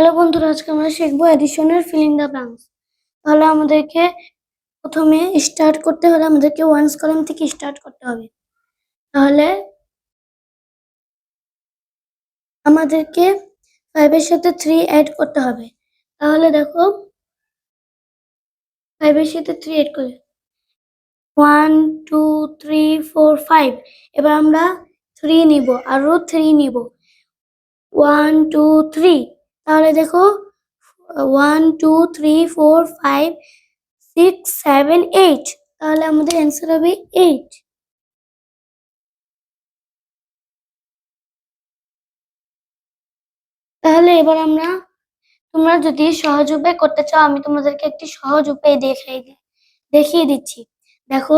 Hello বন্ধুরা, আজকে আমরা শিখবো এডিশনের ফিলিং দ্য ব্ল্যাঙ্কস। তাহলে আমাদেরকে প্রথমে স্টার্ট করতে হলে আমাদেরকে ওয়ান্স কলাম থেকে স্টার্ট করতে হবে। তাহলে আমাদেরকে 5 এর সাথে 3 অ্যাড করতে হবে। তাহলে দেখো 5 এর সাথে 3 অ্যাড করি, 1 2 3 4 5। এবার আমরা 3 নিব, আরো 3 নিব, 1 2 3। তাহলে দেখো 1 2 3 4 5 6 7 8। তাহলে আমাদের অ্যান্সার হবে 8। তাহলে এবার তোমরা যদি সহজ উপায় করতে চাও, আমি তোমাদেরকে একটি সহজ উপায় দেখিয়ে দিচ্ছি। দেখো,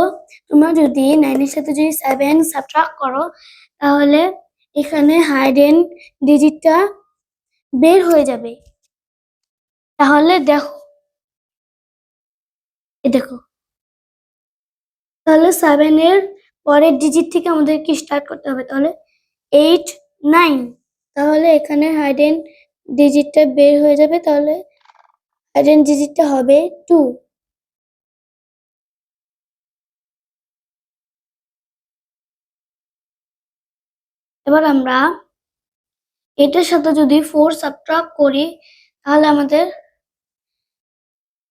তোমরা যদি 9 এর সাথে যদি 7 সাবট্রাক্ট করো, তাহলে এখানে হাইডেন ডিজিটটা বের হয়ে যাবে। তাহলে দেখো তাহলে 7 এর পরের ডিজিট থেকে আমাদেরকে স্টার্ট করতে হবে। তাহলে 8 9। তাহলে এখানে হাইডেন ডিজিটটা বের হয়ে যাবে। তাহলে হাইডেন ডিজিটটা হবে 2। এবার আমরা এটার সাথে যদি 4 সাবট্রাক্ট করি, তাহলে আমাদের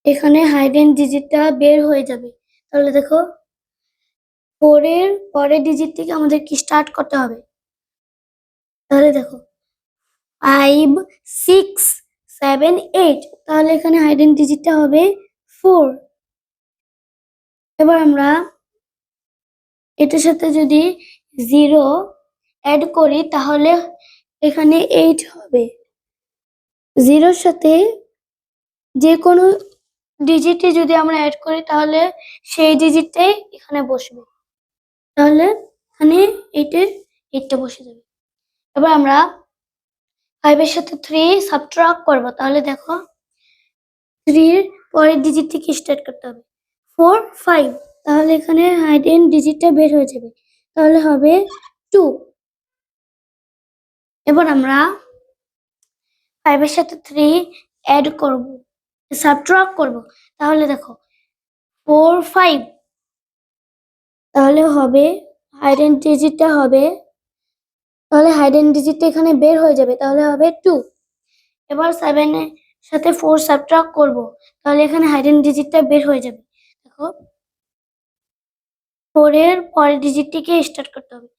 এখানে হাইডেন ডিজিটটা বের হয়ে যাবে। তাহলে দেখো 4 এর পরের ডিজিট থেকে আমাদের কি স্টার্ট করতে হবে। তাহলে দেখো 5 6 7 8। তাহলে এখানে হাইডেন ডিজিটটা হবে 4। এবার আমরা এটার সাথে যদি 0 অ্যাড করি, তাহলে এখানে 8 হবে। 0 সাথে যে কোনো ডিজিটে যদি আমরা অ্যাড করি, তাহলে সেই ডিজিটটাই এখানে বসবে। তাহলে এখানে 8টা বসে যাবে। এবার আমরা 5 এর সাথে 3 সাবট্রাক্ট করব। তাহলে দেখো 3 এর পরের ডিজিট থেকে স্টার্ট করতে হবে, 4 5। তাহলে এখানে হাইডেন ডিজিটটা বের হয়ে যাবে। তাহলে হবে 2। এবার আমরা 5 এর সাথে 3 অ্যাড করব, সাবট্রাক্ট করব। তাহলে দেখো 4 5। তাহলে হবে হাইডেন ডিজিটটা হবে, তাহলে হাইডেন ডিজিটটা এখানে বের হয়ে যাবে। তাহলে হবে 2। এবার 7 এর সাথে 4 সাবট্রাক্ট করব। তাহলে এখানে হাইডেন ডিজিটটা বের হয়ে যাবে। দেখো 4 এর পরের ডিজিটটিকে স্টার্ট করতে হবে,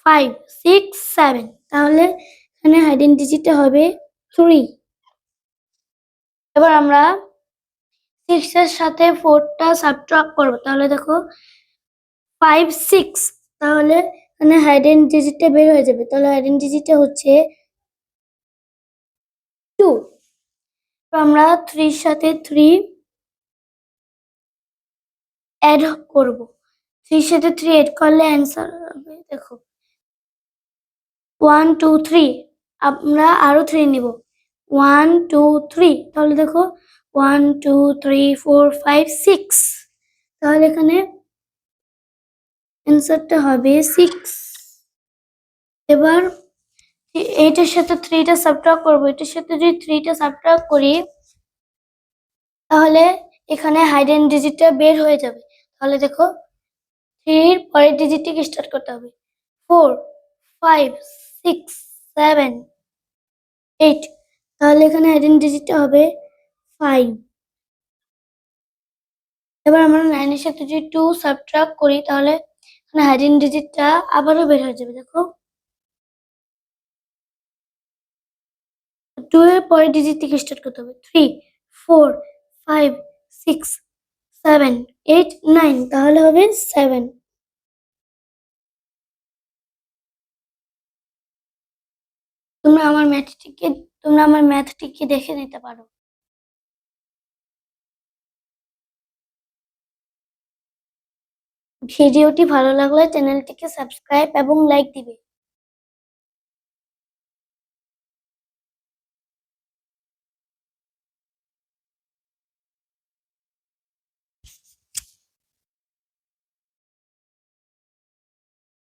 5 6 7। তাহলে এখানে হাইডেন ডিজিটটা হবে 3। এবার আমরা 6 এর সাথে 4টা সাবট্রাক্ট করব। তাহলে দেখো 5 6। তাহলে এখানে হাইডেন ডিজিটটা বের হয়ে যাবে। তাহলে হাইডেন ডিজিটটা হচ্ছে 2। তো আমরা 3 এর সাথে 3 অ্যাড করব। 3 এর সাথে 3 অ্যাড করলে অ্যান্সার হবে, দেখো 1 2 3। আমরা আরো 3 নিব, 1 2 3। তাহলে দেখো 1 2 3 4 5 6। তাহলে এখানে অ্যান্সারটা হবে 6। এবার এইটার সাথে 3টা সাবট্রাক্ট করব। এটার সাথে যদি 3টা সাবট্রাক্ট করি, তাহলে এখানে হাইডেন ডিজিটটা বের হয়ে যাবে। তাহলে দেখো 3 এর পরের ডিজিটটিকে স্টার্ট করতে হবে, 4 5 6 7 8। তাহলে এখানে হাইডেন ডিজিটটা হবে 5। এবার আমরা 9 এর সাথে যদি 2 সাবট্রাক্ট করি, তাহলে এখানে হাইডেন ডিজিটটা আবারও বের হয়ে যাবে। দেখো 2 এর পরের ডিজিট থেকে স্টার্ট করতে হবে, 3 4 5 6 7 8 9। তাহলে হবে 7। তোমরা আমার ম্যাথটিকে দেখে নিতে পারো। ভিডিওটি ভালো লাগলে চ্যানেলটিকে সাবস্ক্রাইব এবং লাইক দিবে।